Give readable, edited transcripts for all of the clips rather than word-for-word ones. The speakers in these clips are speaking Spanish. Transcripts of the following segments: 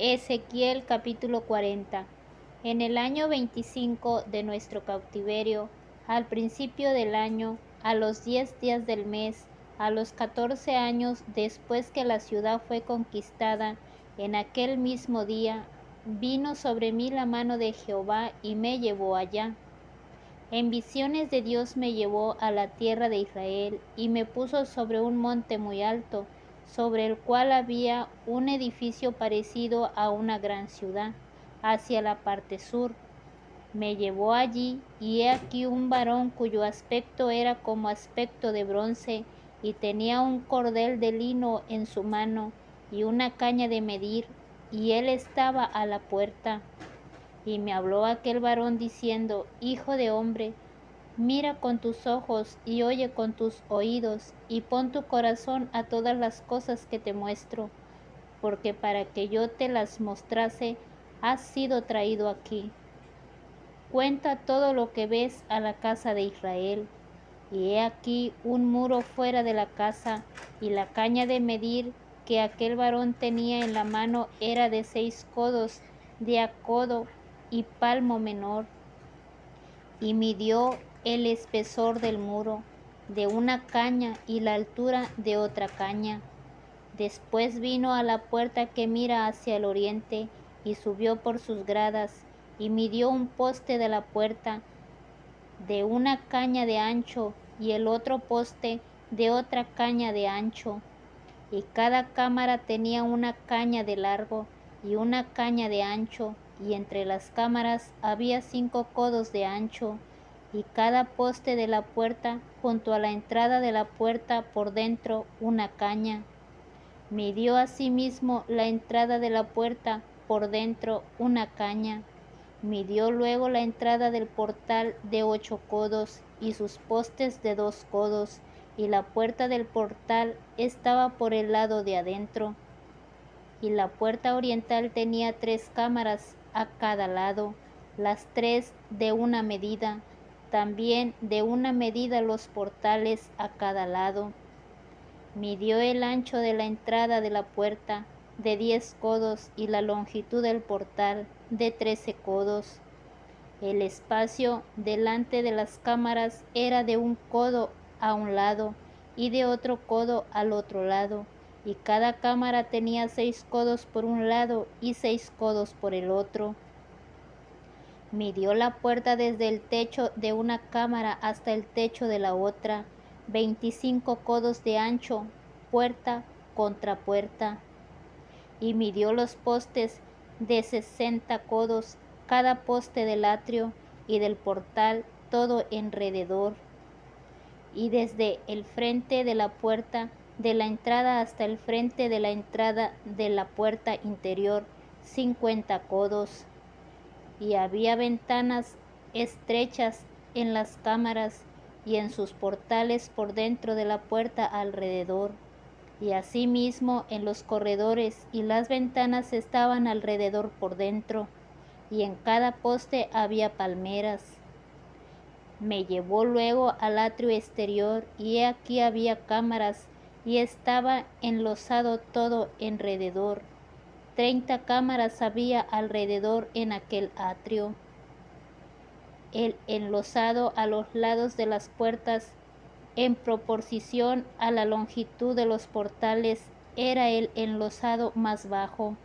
Ezequiel capítulo 40. En el año 25 de nuestro cautiverio, al principio del año, a los 10 días del mes, a los 14 años después que la ciudad fue conquistada, en aquel mismo día, vino sobre mí la mano de Jehová y me llevó allá. En visiones de Dios me llevó a la tierra de Israel y me puso sobre un monte muy alto, sobre el cual había un edificio parecido a una gran ciudad, hacia la parte sur. Me llevó allí, y he aquí un varón cuyo aspecto era como aspecto de bronce, y tenía un cordel de lino en su mano, y una caña de medir, y él estaba a la puerta. Y me habló aquel varón diciendo: Hijo de hombre, mira con tus ojos y oye con tus oídos, y pon tu corazón a todas las cosas que te muestro, porque para que yo te las mostrase, has sido traído aquí. Cuenta todo lo que ves a la casa de Israel. Y he aquí un muro fuera de la casa, y la caña de medir que aquel varón tenía en la mano era de 6 codos de a codo y palmo menor, y midió el espesor del muro de una caña y la altura de otra caña. Después vino a la puerta que mira hacia el oriente, y subió por sus gradas, y midió un poste de la puerta de una caña de ancho, y el otro poste de otra caña de ancho. Y cada cámara tenía una caña de largo y una caña de ancho, y entre las cámaras había 5 codos de ancho, y cada poste de la puerta junto a la entrada de la puerta por dentro una caña. Midió asimismo la entrada de la puerta por dentro una caña. Midió luego la entrada del portal de 8 codos y sus postes de 2 codos, y la puerta del portal estaba por el lado de adentro. Y la puerta oriental tenía 3 cámaras a cada lado, las 3 de una medida, también de una medida los portales a cada lado. Midió el ancho de la entrada de la puerta de 10 codos y la longitud del portal de 13 codos. El espacio delante de las cámaras era de 1 codo a un lado y de otro codo al otro lado, y cada cámara tenía 6 codos por un lado y 6 codos por el otro. Midió la puerta desde el techo de una cámara hasta el techo de la otra, 25 codos de ancho, puerta contra puerta. Y midió los postes de 60 codos, cada poste del atrio y del portal todo enrededor. Y desde el frente de la puerta de la entrada hasta el frente de la entrada de la puerta interior, 50 codos. Y había ventanas estrechas en las cámaras y en sus portales por dentro de la puerta alrededor, y asimismo en los corredores, y las ventanas estaban alrededor por dentro, y en cada poste había palmeras. Me llevó luego al atrio exterior, y he aquí había cámaras, y estaba enlosado todo enrededor. 30 cámaras había alrededor en aquel atrio. El enlosado a los lados de las puertas, en proporción a la longitud de los portales, era el enlosado más bajo.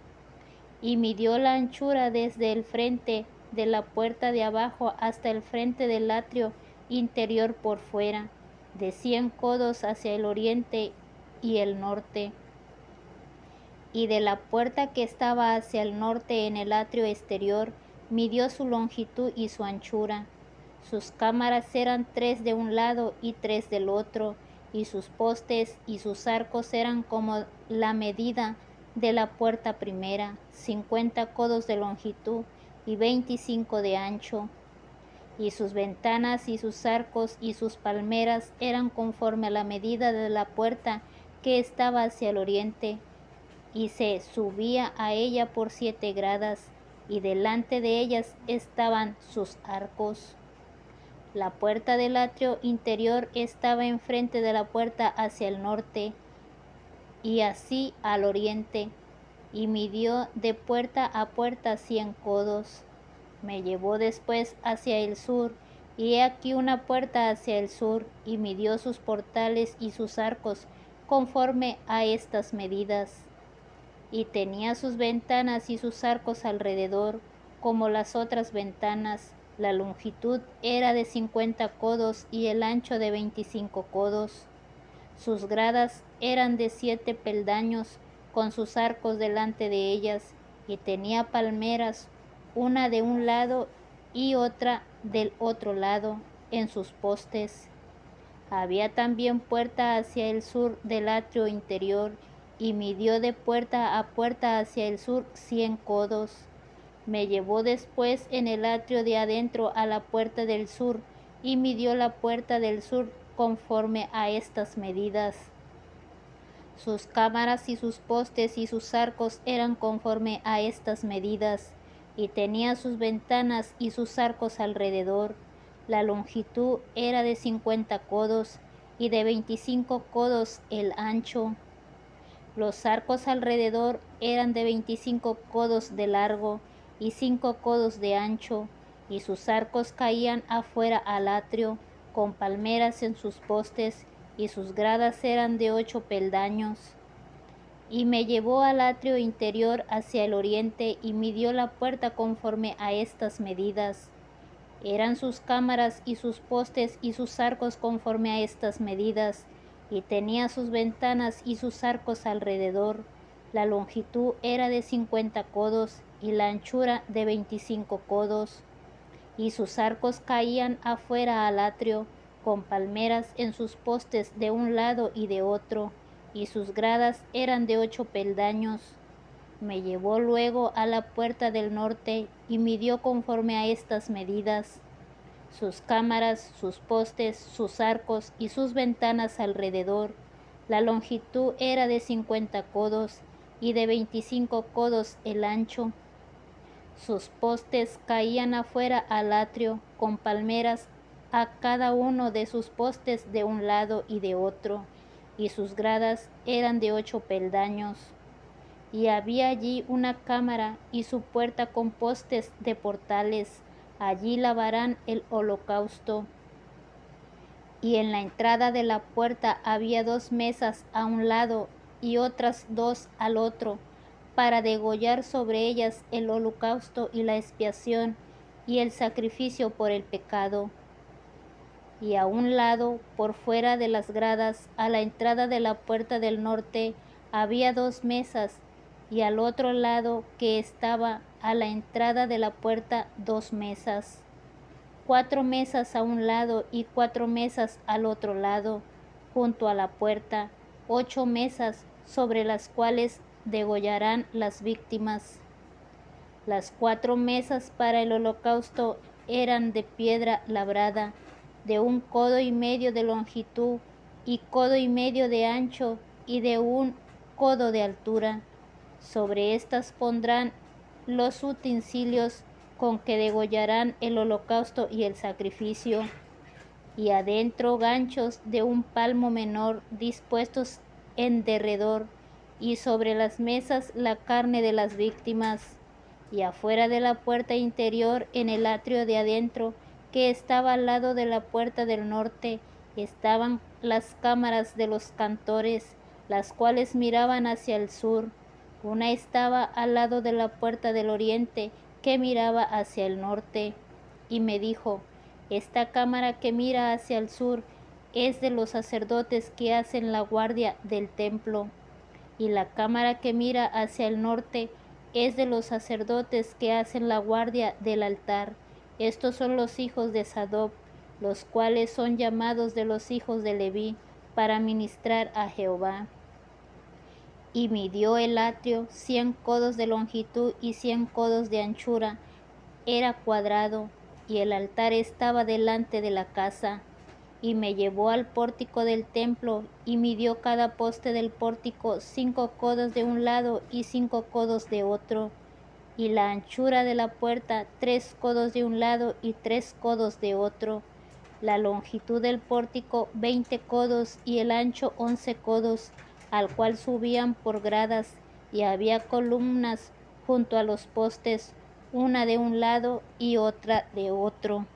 Y midió la anchura desde el frente de la puerta de abajo hasta el frente del atrio interior por fuera, de 100 codos hacia el oriente y el norte. Y de la puerta que estaba hacia el norte en el atrio exterior, midió su longitud y su anchura. Sus cámaras eran 3 de un lado y 3 del otro, y sus postes y sus arcos eran como la medida de la puerta primera, 50 codos de longitud y 25 de ancho. Y sus ventanas y sus arcos y sus palmeras eran conforme a la medida de la puerta que estaba hacia el oriente, y se subía a ella por 7 gradas, y delante de ellas estaban sus arcos. La puerta del atrio interior estaba enfrente de la puerta hacia el norte, y así al oriente. y midió de puerta a puerta 100 codos. Me llevó después hacia el sur, y he aquí una puerta hacia el sur, y midió sus portales y sus arcos, conforme a estas medidas. Y tenía sus ventanas y sus arcos alrededor, como las otras ventanas. La longitud era de 50 codos y el ancho de 25 codos. Sus gradas eran de 7 peldaños, con sus arcos delante de ellas, y tenía palmeras, una de un lado y otra del otro lado, en sus postes. Había también puerta hacia el sur del atrio interior, y midió de puerta a puerta hacia el sur 100 codos. Me llevó después en el atrio de adentro a la puerta del sur, y midió la puerta del sur conforme a estas medidas. Sus cámaras y sus postes y sus arcos eran conforme a estas medidas, y tenía sus ventanas y sus arcos alrededor. La longitud era de 50 codos, y de 25 codos el ancho. Los arcos alrededor eran de 25 codos de largo y 5 codos de ancho, y sus arcos caían afuera al atrio, con palmeras en sus postes, y sus gradas eran de 8 peldaños. Y me llevó al atrio interior hacia el oriente, y midió la puerta conforme a estas medidas. Eran sus cámaras y sus postes y sus arcos conforme a estas medidas, y tenía sus ventanas y sus arcos alrededor. La longitud era de 50 codos, y la anchura de 25 codos. Y sus arcos caían afuera al atrio, con palmeras en sus postes de un lado y de otro, y sus gradas eran de 8 peldaños. Me llevó luego a la puerta del norte, y midió conforme a estas medidas. Sus cámaras, sus postes, sus arcos y sus ventanas alrededor. La longitud era de 50 codos, y de 25 codos el ancho. Sus postes caían afuera al atrio, con palmeras a cada uno de sus postes de un lado y de otro, y sus gradas eran de 8 peldaños. Y había allí una cámara y su puerta con postes de portales. Allí lavarán el holocausto. Y en la entrada de la puerta había 2 mesas a un lado y otras 2 al otro, para degollar sobre ellas el holocausto y la expiación y el sacrificio por el pecado. Y a un lado, por fuera de las gradas, a la entrada de la puerta del norte, había 2 mesas, y al otro lado, que estaba a la entrada de la puerta, 2 mesas. 4 mesas a un lado y 4 mesas al otro lado, junto a la puerta, 8 mesas sobre las cuales degollarán las víctimas. Las 4 mesas para el holocausto eran de piedra labrada, de 1 codo y medio de longitud y codo y medio de ancho y de 1 codo de altura. Sobre estas pondrán los utensilios con que degollarán el holocausto y el sacrificio, y adentro ganchos de 1 palmo menor dispuestos en derredor, y sobre las mesas la carne de las víctimas. Y afuera de la puerta interior, en el atrio de adentro, que estaba al lado de la puerta del norte, estaban las cámaras de los cantores, las cuales miraban hacia el sur. Una estaba al lado de la puerta del oriente, que miraba hacia el norte. Y me dijo: esta cámara que mira hacia el sur es de los sacerdotes que hacen la guardia del templo, y la cámara que mira hacia el norte es de los sacerdotes que hacen la guardia del altar. Estos son los hijos de Sadoc, los cuales son llamados de los hijos de Leví, para ministrar a Jehová. Y midió el atrio 100 codos de longitud y 100 codos de anchura. Era cuadrado, y el altar estaba delante de la casa. Y me llevó al pórtico del templo, y midió cada poste del pórtico 5 codos de un lado y 5 codos de otro, y la anchura de la puerta 3 codos de un lado y 3 codos de otro. La longitud del pórtico 20 codos y el ancho 11 codos, al cual subían por gradas, y había columnas junto a los postes, una de un lado y otra de otro.